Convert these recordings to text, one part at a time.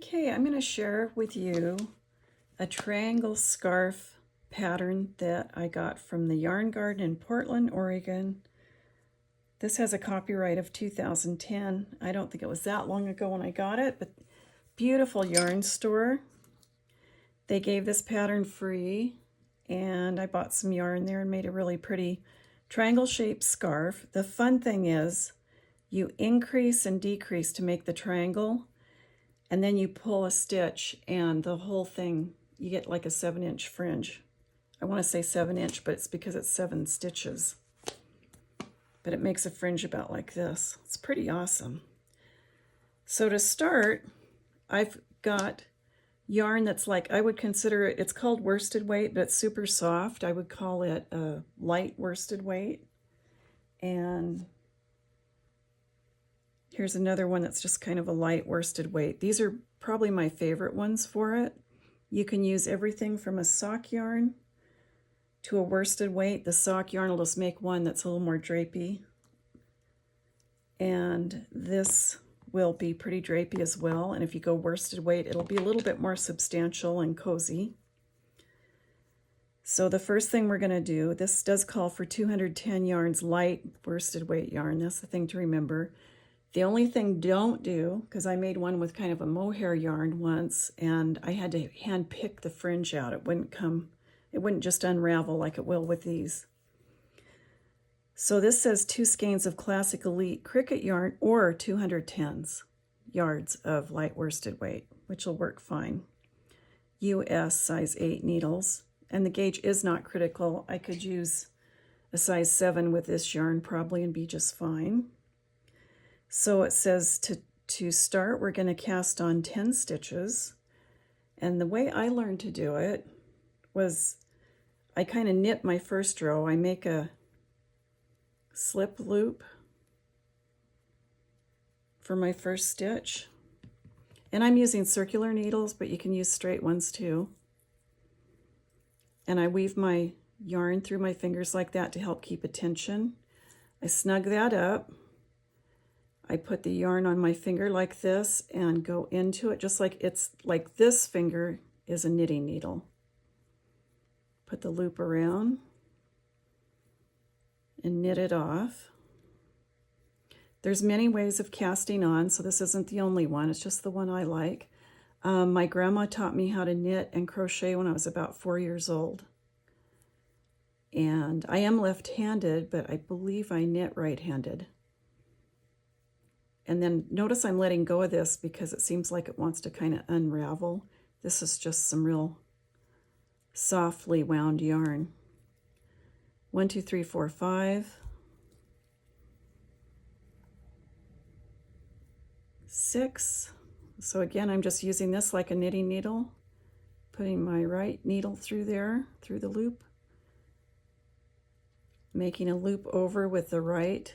Okay, I'm going to share with you a triangle scarf pattern that I got from the Yarn Garden in Portland, Oregon. This has a copyright of 2010. I don't think it was that long ago when I got it, but beautiful yarn store. They gave this pattern free, and I bought some yarn there and made a really pretty triangle-shaped scarf. The fun thing is you increase and decrease to make the triangle, and then you pull a stitch and the whole thing, you get like a 7-inch fringe. I want to say 7-inch, but it's because it's 7 stitches. But it makes a fringe about like this. It's pretty awesome. So to start, I've got yarn that's like, I would consider it, it's called worsted weight, but it's super soft. I would call it a light worsted weight. And here's another one that's just kind of a light worsted weight. These are probably my favorite ones for it. You can use everything from a sock yarn to a worsted weight. The sock yarn will just make one that's a little more drapey. And this will be pretty drapey as well. And if you go worsted weight, it'll be a little bit more substantial and cozy. So the first thing we're going to do, this does call for 210 yarns light worsted weight yarn. That's the thing to remember. The only thing don't do, because I made one with kind of a mohair yarn once, and I had to hand pick the fringe out. It wouldn't just unravel like it will with these. So this says 2 skeins of classic elite cricket yarn or 210 yards of light worsted weight, which will work fine. US size 8 needles, and the gauge is not critical. I could use a size 7 with this yarn probably and be just fine. So it says to start, we're going to cast on 10 stitches. And the way I learned to do it was I kind of knit my first row. I make a slip loop for my first stitch. And I'm using circular needles, but you can use straight ones too. And I weave my yarn through my fingers like that to help keep a tension. I snug that up. I put the yarn on my finger like this and go into it just like it's like this finger is a knitting needle. Put the loop around and knit it off. There's many ways of casting on, so this isn't the only one. It's just the one I like. My grandma taught me how to knit and crochet when I was about 4 years old. And I am left-handed, but I believe I knit right-handed. And then notice I'm letting go of this because it seems like it wants to kind of unravel. This is just some real softly wound yarn. 1, 2, 3, 4, 5, 6. So again, I'm just using this like a knitting needle, putting my right needle through there, through the loop, making a loop over with the right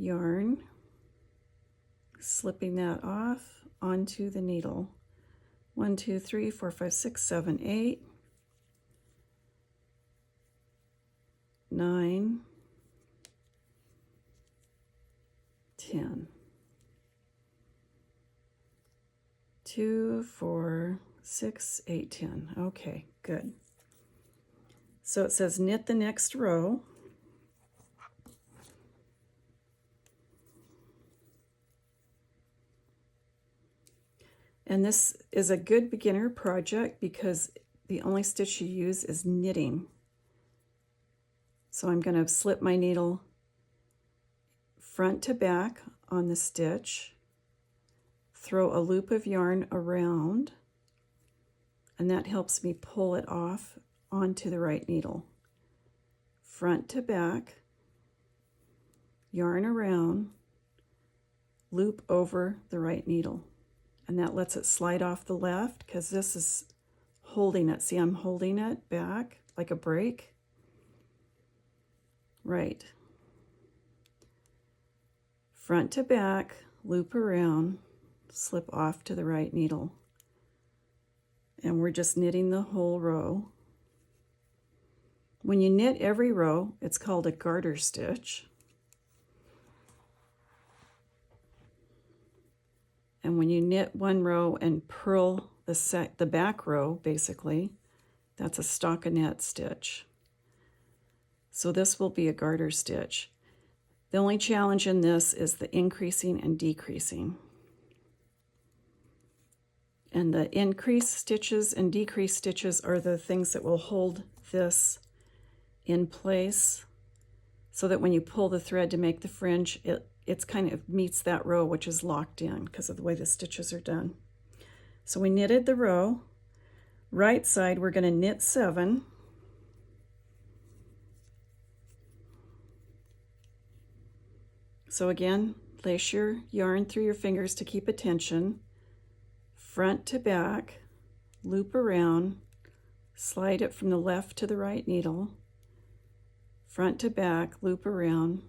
yarn, slipping that off onto the needle. 1, 2, 3, 4, 5, 6, 7, 8, 9, 10. 2, 4, 6, 8, 10. Okay, good. So it says knit the next row. And this is a good beginner project because the only stitch you use is knitting. So I'm going to slip my needle front to back on the stitch, throw a loop of yarn around, and that helps me pull it off onto the right needle. Front to back, yarn around, loop over the right needle. And that lets it slide off the left because this is holding it. See, I'm holding it back like a brake. Right. Front to back, loop around, slip off to the right needle. And we're just knitting the whole row. When you knit every row, it's called a garter stitch. And when you knit one row and purl the back row, basically, that's a stockinette stitch. So this will be a garter stitch. The only challenge in this is the increasing and decreasing. And the increase stitches and decrease stitches are the things that will hold this in place so that when you pull the thread to make the fringe, it's kind of meets that row, which is locked in because of the way the stitches are done. So we knitted the row. Right side, we're going to knit 7. So again, lace your yarn through your fingers to keep a tension. Front to back, loop around, slide it from the left to the right needle. Front to back, loop around,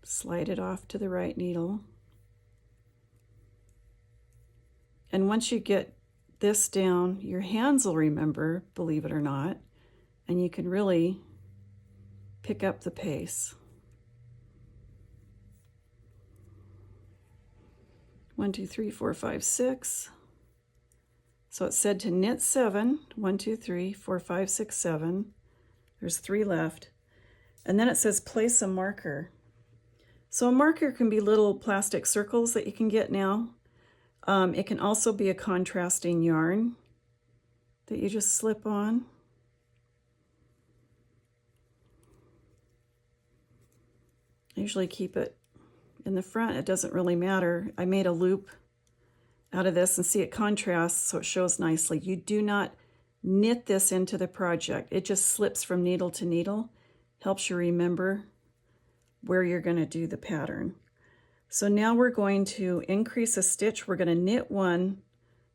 slide it off to the right needle. And once you get this down, your hands will remember, believe it or not, and you can really pick up the pace. 1, 2, 3, 4, 5, 6. So it said to knit 7. 1, 2, 3, 4, 5, 6, 7. There's 3 left. And then it says place a marker. So a marker can be little plastic circles that you can get now. It can also be a contrasting yarn that you just slip on. I usually keep it in the front. It doesn't really matter. I made a loop out of this and see it contrasts so it shows nicely. You do not knit this into the project. It just slips from needle to needle. Helps you remember where you're going to do the pattern. So now we're going to increase a stitch. We're going to knit 1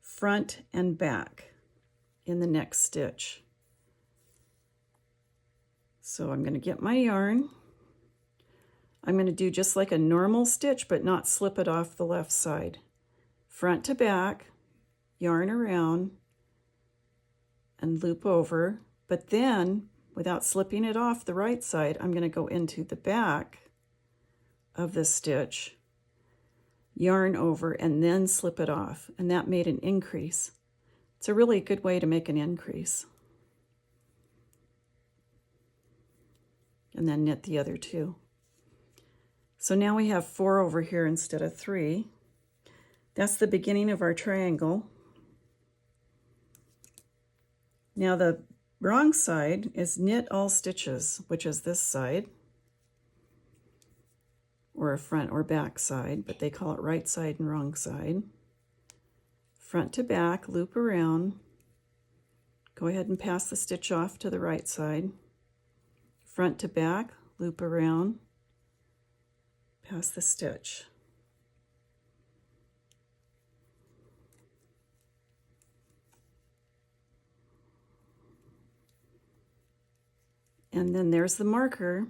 front and back in the next stitch. So I'm going to get my yarn. I'm going to do just like a normal stitch, but not slip it off the left side. Front to back, yarn around, and loop over. But then, without slipping it off the right side, I'm going to go into the back of the stitch, yarn over, and then slip it off. And that made an increase. It's a really good way to make an increase. And then knit the other 2. So now we have 4 over here instead of 3. That's the beginning of our triangle. Now the wrong side is knit all stitches, which is this side, or a front or back side, but they call it right side and wrong side. Front to back, loop around, go ahead and pass the stitch off to the right side. Front to back, loop around, pass the stitch. And then there's the marker,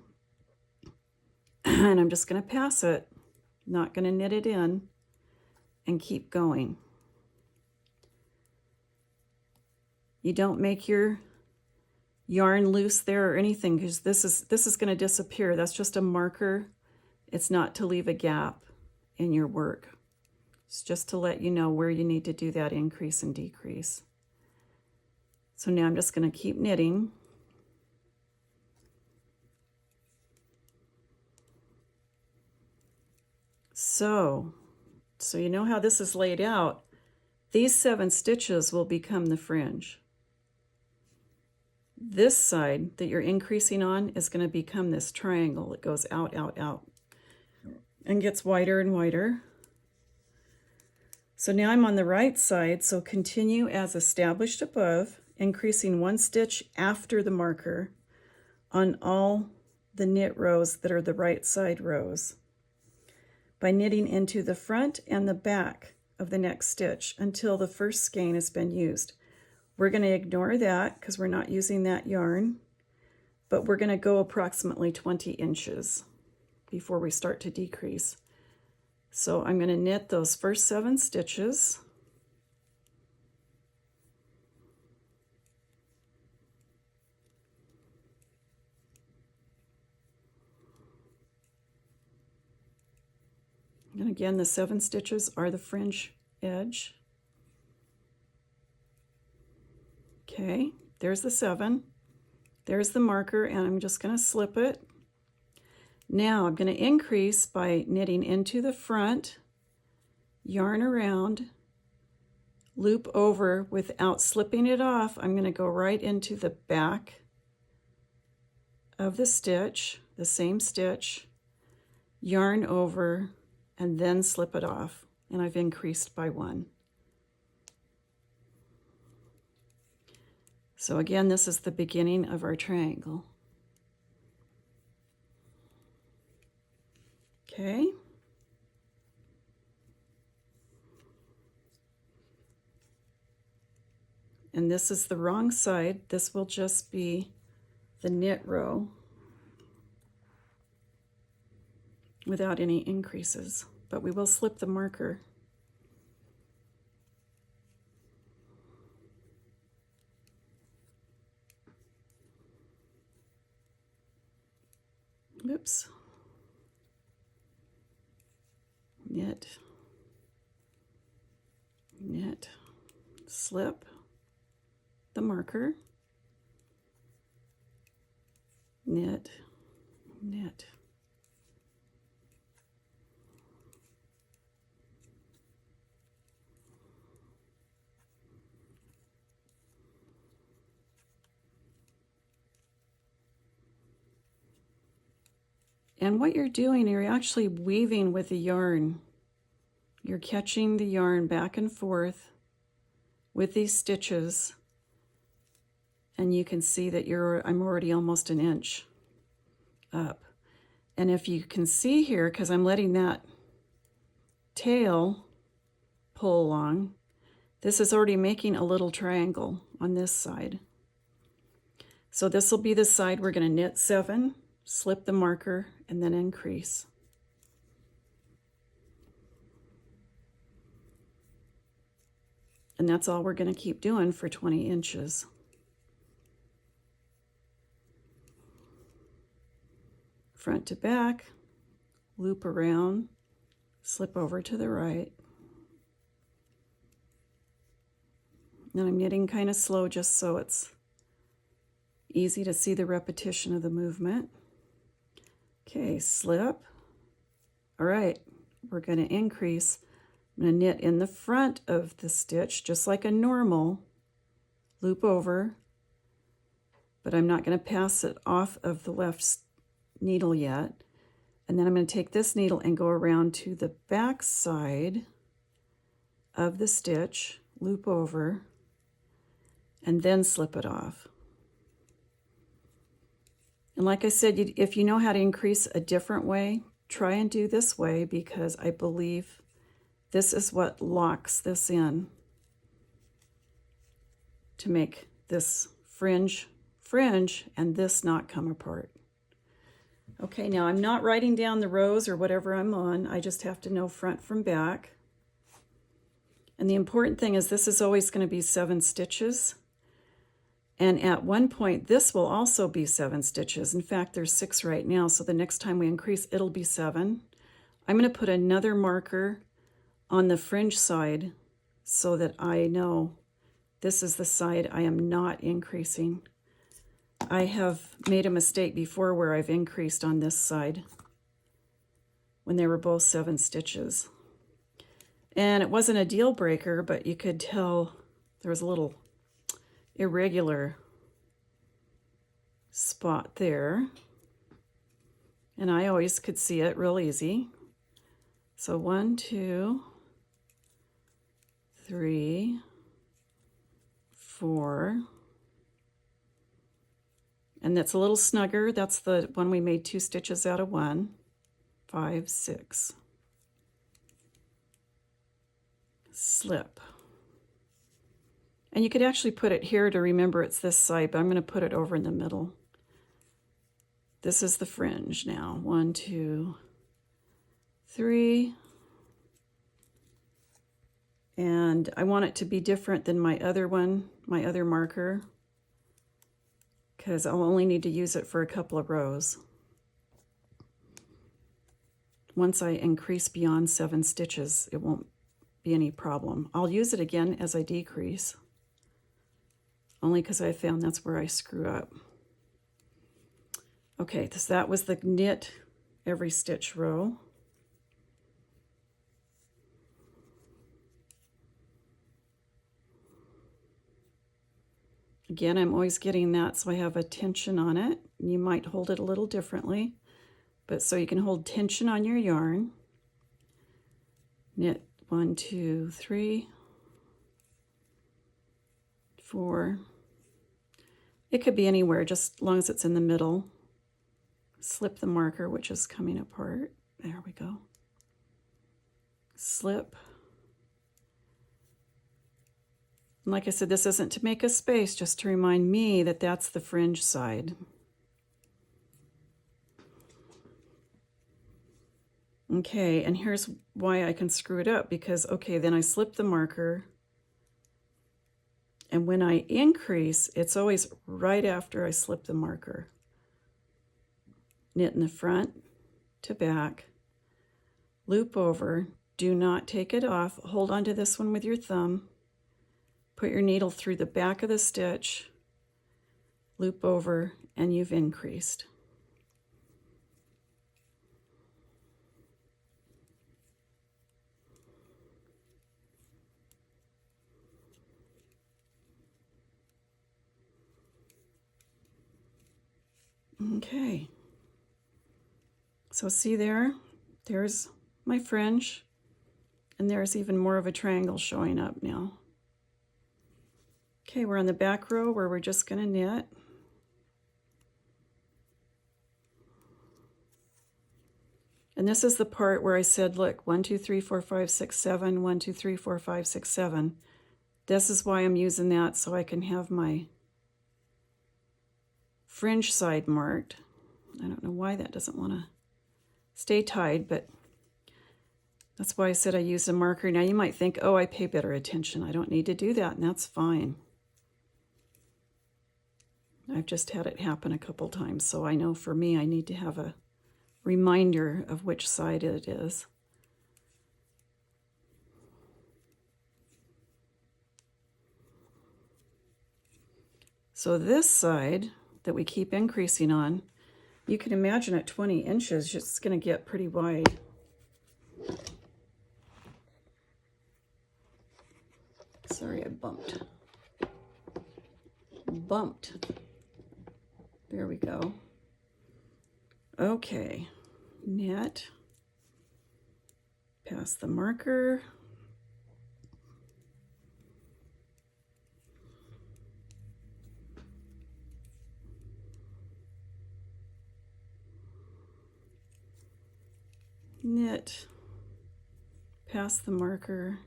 and I'm just going to pass it, not going to knit it in, and keep going. You don't make your yarn loose there or anything, because this is going to disappear. That's just a marker. It's not to leave a gap in your work. It's just to let you know where you need to do that increase and decrease. So now I'm just going to keep knitting. So you know how this is laid out. These 7 stitches will become the fringe. This side that you're increasing on is going to become this triangle. It goes out, out, out, and gets wider and wider. So now I'm on the right side, so continue as established above, increasing 1 stitch after the marker on all the knit rows that are the right side rows, by knitting into the front and the back of the next stitch until the first skein has been used. We're going to ignore that because we're not using that yarn, but we're going to go approximately 20 inches before we start to decrease. So I'm going to knit those first 7 stitches. And again, the 7 stitches are the fringe edge. Okay, there's the 7. There's the marker, and I'm just going to slip it. Now I'm going to increase by knitting into the front, yarn around, loop over without slipping it off. I'm going to go right into the back of the stitch, the same stitch, yarn over, and then slip it off. And I've increased by 1. So again, this is the beginning of our triangle. Okay. And this is the wrong side. This will just be the knit row without any increases, but we will slip the marker. Oops. Knit, knit, slip the marker, knit, knit. And what you're doing, you're actually weaving with the yarn. You're catching the yarn back and forth with these stitches. And you can see that I'm already almost an inch up. And if you can see here, because I'm letting that tail pull along, this is already making a little triangle on this side. So this will be the side we're going to knit 7, slip the marker, and then increase. And that's all we're going to keep doing for 20 inches. Front to back, loop around, slip over to the right. And I'm knitting kind of slow just so it's easy to see the repetition of the movement. Okay, slip. All right, we're going to increase. I'm going to knit in the front of the stitch just like a normal, loop over, but I'm not going to pass it off of the left needle yet. And then I'm going to take this needle and go around to the back side of the stitch, loop over, and then slip it off. And like I said, if you know how to increase a different way, try and do this way, because I believe this is what locks this in to make this fringe and this not come apart. Okay, now I'm not writing down the rows or whatever I'm on. I just have to know front from back. And the important thing is this is always going to be 7 stitches. And at one point, this will also be 7 stitches. In fact, there's 6 right now, so the next time we increase, it'll be 7. I'm going to put another marker on the fringe side so that I know this is the side I am not increasing. I have made a mistake before where I've increased on this side when they were both 7 stitches. And it wasn't a deal breaker, but you could tell there was a little irregular spot there, and I always could see it real easy. So 1, 2, 3, 4, and that's a little snugger. That's the one we made 2 stitches out of 1, 5, 6, slip. And you could actually put it here to remember it's this side, but I'm going to put it over in the middle. This is the fringe now. 1, 2, 3. And I want it to be different than my other one, my other marker, because I'll only need to use it for a couple of rows. once I increase beyond 7 stitches, it won't be any problem. I'll use it again as I decrease, only because I found that's where I screw up. Okay, so that was the knit every stitch row. Again, I'm always getting that so I have a tension on it. You might hold it a little differently, but so you can hold tension on your yarn. Knit 1, 2, 3, 4. It could be anywhere, just as long as it's in the middle. Slip the marker, which is coming apart. There we go. Slip. And like I said, this isn't to make a space, just to remind me that that's the fringe side. Okay, and here's why I can screw it up, because, okay, then I slip the marker, and when I increase, it's always right after I slip the marker. Knit in the front to back, loop over, do not take it off, hold on to this one with your thumb, put your needle through the back of the stitch, loop over, and you've increased. Okay, so see there's my fringe, and there's even more of a triangle showing up now. Okay, we're on the back row where we're just going to knit. And this is the part where I said, look, 1, 2, 3, 4, 5, 6, 7, 1, 2, 3, 4, 5, 6, 7. This is why I'm using that, so I can have my fringe side marked. I don't know why that doesn't want to stay tied, but that's why I said I use a marker. Now you might think, oh, I pay better attention. I don't need to do that, and that's fine. I've just had it happen a couple times, so I know for me I need to have a reminder of which side it is. So this side that we keep increasing on, you can imagine at 20 inches, it's going to get pretty wide. Sorry, I bumped. There we go. Okay, knit, pass the marker. Knit, pass the marker.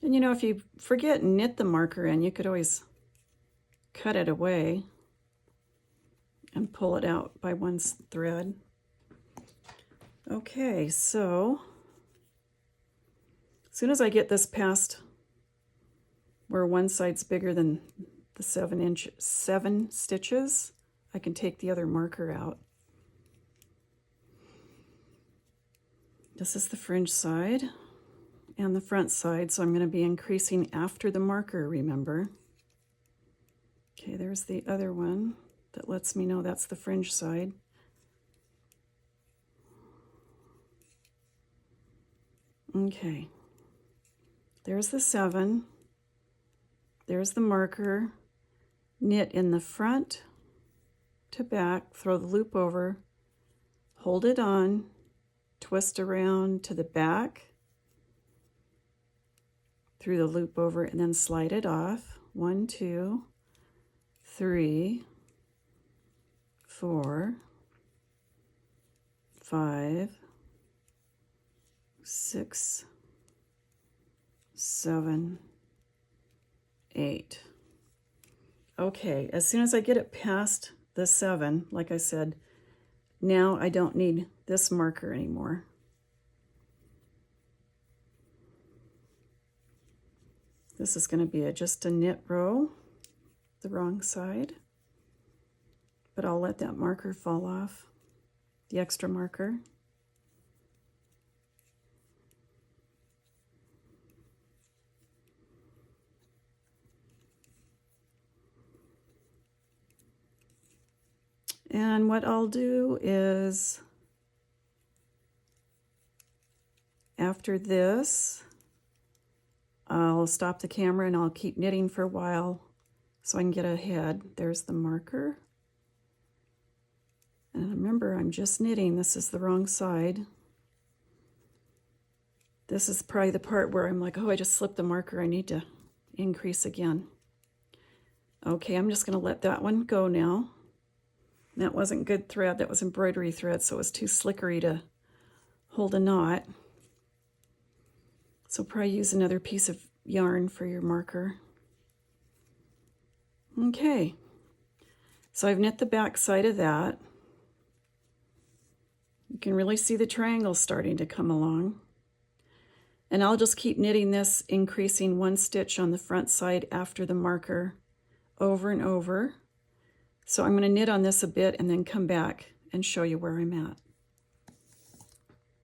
And you know, if you forget and knit the marker in, you could always cut it away and pull it out by one thread. Okay, so as soon as I get this past where one side's bigger than the 7 stitches, I can take the other marker out. This is the fringe side and the front side, so I'm going to be increasing after the marker, remember. Okay, there's the other one that lets me know that's the fringe side. Okay, there's the 7, there's the marker, knit in the front to back, throw the loop over, hold it on, twist around to the back, through the loop over, and then slide it off. 1, 2, 3, 4, 5, 6, 7, 8. Okay, as soon as I get it past the 7, like I said, now I don't need this marker anymore. This is going to be just a knit row, the wrong side. but I'll let that marker fall off, the extra marker. And what I'll do is, after this, I'll stop the camera and I'll keep knitting for a while so I can get ahead. There's the marker. And remember, I'm just knitting. This is the wrong side. This is probably the part where I'm like, oh, I just slipped the marker. I need to increase again. Okay, I'm just going to let that one go now. That wasn't good thread. That was embroidery thread, so it was too slickery to hold a knot. So probably use another piece of yarn for your marker. Okay, so I've knit the back side of that. You can really see the triangles starting to come along. And I'll just keep knitting this, increasing 1 stitch on the front side after the marker over and over. So I'm going to knit on this a bit and then come back and show you where I'm at.